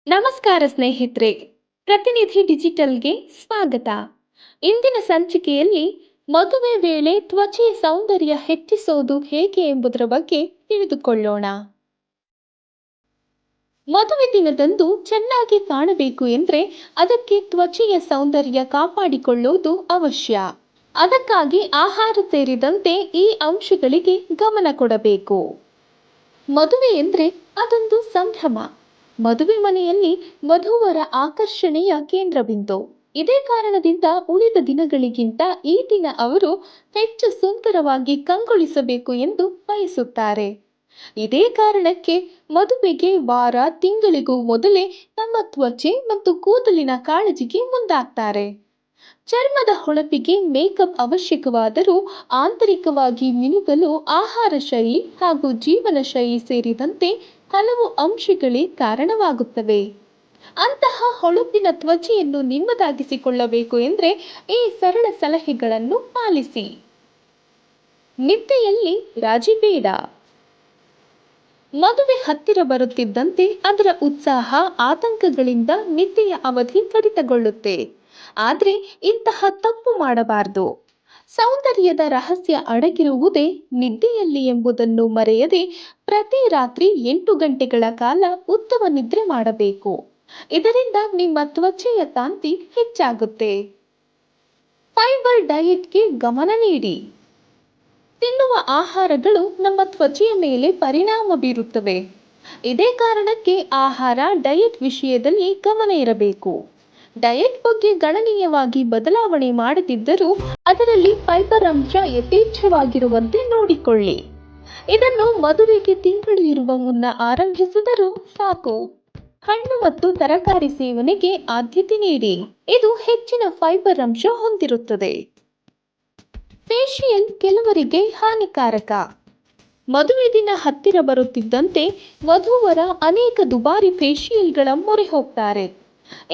ನಮಸ್ಕಾರ ಸ್ನೇಹಿತರೆ, ಪ್ರತಿನಿಧಿ ಡಿಜಿಟಲ್ಗೆ ಸ್ವಾಗತ. ಇಂದಿನ ಸಂಚಿಕೆಯಲ್ಲಿ ಮದುವೆ ವೇಳೆ ತ್ವಚೆಯ ಸೌಂದರ್ಯ ಹೆಚ್ಚಿಸೋದು ಹೇಗೆ ಎಂಬುದರ ಬಗ್ಗೆ ತಿಳಿದುಕೊಳ್ಳೋಣ. ಮದುವೆ ದಿನದಂದು ಚೆನ್ನಾಗಿ ಕಾಣಬೇಕು ಎಂದರೆ ಅದಕ್ಕೆ ತ್ವಚೆಯ ಸೌಂದರ್ಯ ಕಾಪಾಡಿಕೊಳ್ಳುವುದು ಅವಶ್ಯ. ಅದಕ್ಕಾಗಿ ಆಹಾರ ಸೇರಿದಂತೆ ಈ ಅಂಶಗಳಿಗೆ ಗಮನ ಕೊಡಬೇಕು. ಮದುವೆ ಎಂದರೆ ಅದೊಂದು ಸಂಭ್ರಮ. ಮದುವೆ ಮನೆಯಲ್ಲಿ ವಧೂವರ ಆಕರ್ಷಣೆಯ ಕೇಂದ್ರಬಿಂದು. ಇದೇ ಕಾರಣದಿಂದ ಉಳಿದ ದಿನಗಳಿಗಿಂತ ಈ ದಿನ ಅವರು ಹೆಚ್ಚು ಸುಂದರವಾಗಿ ಕಂಗೊಳಿಸಬೇಕು ಎಂದು ಬಯಸುತ್ತಾರೆ. ಇದೇ ಕಾರಣಕ್ಕೆ ಮದುವೆಗೆ ವಾರ ತಿಂಗಳಿಗೂ ಮೊದಲೇ ತಮ್ಮ ತ್ವಚೆ ಮತ್ತು ಕೂದಲಿನ ಕಾಳಜಿಗೆ ಮುಂದಾಗ್ತಾರೆ. ಚರ್ಮದ ಹೊಳಪಿಗೆ ಮೇಕಪ್ ಅವಶ್ಯಕವಾದರೂ ಆಂತರಿಕವಾಗಿ ಮಿನುಗಲು ಆಹಾರ ಶೈಲಿ ಹಾಗೂ ಜೀವನ ಶೈಲಿ ಸೇರಿದಂತೆ ಹಲವು ಅಂಶಗಳೇ ಕಾರಣವಾಗುತ್ತವೆ. ಅಂತಹ ಹೊಳಪಿನ ತ್ವಚೆಯನ್ನು ನಿಮ್ಮದಾಗಿಸಿಕೊಳ್ಳಬೇಕು ಎಂದರೆ ಈ ಸರಳ ಸಲಹೆಗಳನ್ನು ಪಾಲಿಸಿ. ನಿದ್ದೆಯಲ್ಲಿ ರಾಜಿ ಬೇಡ. ಮದುವೆ ಹತ್ತಿರ ಬರುತ್ತಿದ್ದಂತೆ ಅದರ ಉತ್ಸಾಹ, ಆತಂಕಗಳಿಂದ ನಿದ್ದೆಯ ಅವಧಿ ಕಡಿತಗೊಳ್ಳುತ್ತೆ. ಆದರೆ ಇಂತಹ ತಪ್ಪು ಮಾಡಬಾರದು. ಸೌಂದರ್ಯದ ರಹಸ್ಯ ಅಡಗಿರುವುದೇ ನಿದ್ದೆಯಲ್ಲಿ ಎಂಬುದನ್ನು ಮರೆಯದೆ ಪ್ರತಿ ರಾತ್ರಿ 8 ಗಂಟೆಗಳ ಕಾಲ ಉತ್ತಮ ನಿದ್ರೆ ಮಾಡಬೇಕು. ಇದರಿಂದ ನಿಮ್ಮ ತ್ವಚೆಯ ಕಾಂತಿ ಹೆಚ್ಚಾಗುತ್ತೆ. ಫೈಬರ್ ಡಯಟ್ಗೆ ಗಮನ ನೀಡಿ. ತಿನ್ನುವ ಆಹಾರಗಳು ನಮ್ಮ ತ್ವಚೆಯ ಮೇಲೆ ಪರಿಣಾಮ ಬೀರುತ್ತವೆ. ಇದೇ ಕಾರಣಕ್ಕೆ ಆಹಾರ ಡಯಟ್ ವಿಷಯದಲ್ಲಿ ಗಮನ ಇರಬೇಕು. ಡಯಟ್ ಬಗ್ಗೆ ಗಣನೀಯವಾಗಿ ಬದಲಾವಣೆ ಮಾಡದಿದ್ದರೂ ಅದರಲ್ಲಿ ಫೈಬರ್ ಅಂಶ ಯಥೇಚ್ಛವಾಗಿರುವಂತೆ ನೋಡಿಕೊಳ್ಳಿ. ಇದನ್ನು ಮದುವೆಗೆ ತಿಂಗಳು ಇರುವ ಮುನ್ನ ಆರಂಭಿಸಿದರೂ ಸಾಕು. ಹಣ್ಣು ಮತ್ತು ತರಕಾರಿ ಸೇವನೆಗೆ ಆದ್ಯತೆ ನೀಡಿ. ಇದು ಹೆಚ್ಚಿನ ಫೈಬರ್ ಅಂಶ ಹೊಂದಿರುತ್ತದೆ. ಫೇಶಿಯಲ್ ಕೆಲವರಿಗೆ ಹಾನಿಕಾರಕ. ಮದುವೆ ದಿನ ಹತ್ತಿರ ಬರುತ್ತಿದ್ದಂತೆ ವಧೂವರ ಅನೇಕ ದುಬಾರಿ ಫೇಶಿಯಲ್ಗಳ ಮೊರೆ ಹೋಗ್ತಾರೆ.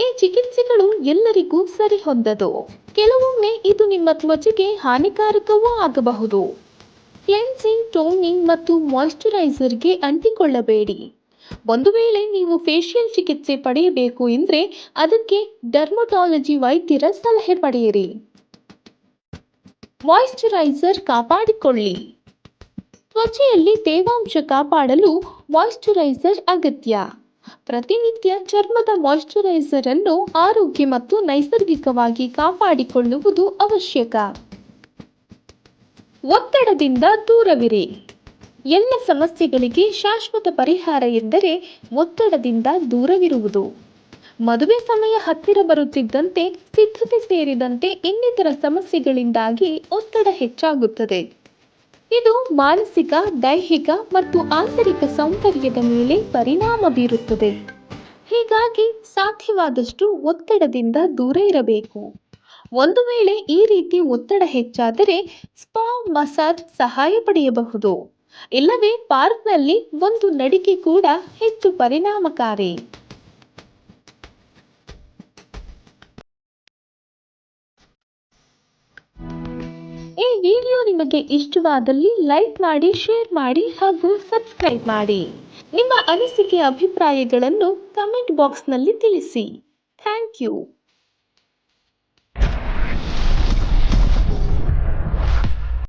ಈ ಚಿಕಿತ್ಸೆಗಳು ಎಲ್ಲರಿಗೂ ಸರಿಹೊಂದದು. ಕೆಲವೊಮ್ಮೆ ಇದು ನಿಮ್ಮ ತ್ವಚೆಗೆ ಹಾನಿಕಾರಕವೂ ಆಗಬಹುದು. ಕ್ಲೆನ್ಸಿಂಗ್, ಟೋನಿಂಗ್ ಮತ್ತು ಮಾಯಿಶ್ಚರೈಸರ್ಗೆ ಅಂಟಿಕೊಳ್ಳಬೇಡಿ. ಒಂದು ವೇಳೆ ನೀವು ಫೇಶಿಯಲ್ ಚಿಕಿತ್ಸೆ ಪಡೆಯಬೇಕು ಎಂದರೆ ಅದಕ್ಕೆ ಡರ್ಮಟಾಲಜಿ ವೈದ್ಯರ ಸಲಹೆ ಪಡೆಯಿರಿ. ಮಾಯಿಶ್ಚರೈಸರ್ ಕಾಪಾಡಿಕೊಳ್ಳಿ. ತ್ವಚೆಯಲ್ಲಿ ತೇವಾಂಶ ಕಾಪಾಡಲು ಮಾಯಿಶ್ಚರೈಸರ್ ಅಗತ್ಯ. ಪ್ರತಿನಿತ್ಯ ಚರ್ಮದ ಮಾಯಿಶ್ಚರೈಸರ್ ಅನ್ನು ಆರೋಗ್ಯ ಮತ್ತು ನೈಸರ್ಗಿಕವಾಗಿ ಕಾಪಾಡಿಕೊಳ್ಳುವುದು ಅವಶ್ಯಕ. ಒತ್ತಡದಿಂದ ದೂರವಿರಿ. ಎಲ್ಲ ಸಮಸ್ಯೆಗಳಿಗೆ ಶಾಶ್ವತ ಪರಿಹಾರ ಎಂದರೆ ಒತ್ತಡದಿಂದ ದೂರವಿರುವುದು. ಮದುವೆ ಸಮಯ ಹತ್ತಿರ ಬರುತ್ತಿದ್ದಂತೆ ಸಿದ್ಧತೆ ಸೇರಿದಂತೆ ಇನ್ನಿತರ ಸಮಸ್ಯೆಗಳಿಂದಾಗಿ ಒತ್ತಡ ಹೆಚ್ಚಾಗುತ್ತದೆ. ಇದು ಮಾನಸಿಕ, ದೈಹಿಕ ಮತ್ತು ಆಂತರಿಕ ಸೌಂದರ್ಯದ ಮೇಲೆ ಪರಿಣಾಮ ಬೀರುತ್ತದೆ. ಹೀಗಾಗಿ ಸಾಧ್ಯವಾದಷ್ಟು ಒತ್ತಡದಿಂದ ದೂರ ಇರಬೇಕು. ಒಂದು ವೇಳೆ ಈ ರೀತಿ ಒತ್ತಡ ಹೆಚ್ಚಾದರೆ ಸ್ಪಾ ಮಸಾಜ್ ಸಹಾಯ ಪಡೆಯಬಹುದು. ಇಲ್ಲವೇ ಪಾರ್ಕ್ನಲ್ಲಿ ಒಂದು ನಡಿಗೆ ಕೂಡ ಹೆಚ್ಚು ಪರಿಣಾಮಕಾರಿ. ಈ ವಿಡಿಯೋ ನಿಮಗೆ ಇಷ್ಟವಾದಲ್ಲಿ ಲೈಕ್ ಮಾಡಿ, ಶೇರ್ ಮಾಡಿ ಹಾಗೂ ಸಬ್ಸ್ಕ್ರೈಬ್ ಮಾಡಿ. ನಿಮ್ಮ ಅನಿಸಿಕೆ, ಅಭಿಪ್ರಾಯಗಳನ್ನು ಕಮೆಂಟ್ ಬಾಕ್ಸ್ನಲ್ಲಿ ತಿಳಿಸಿ. Thank you.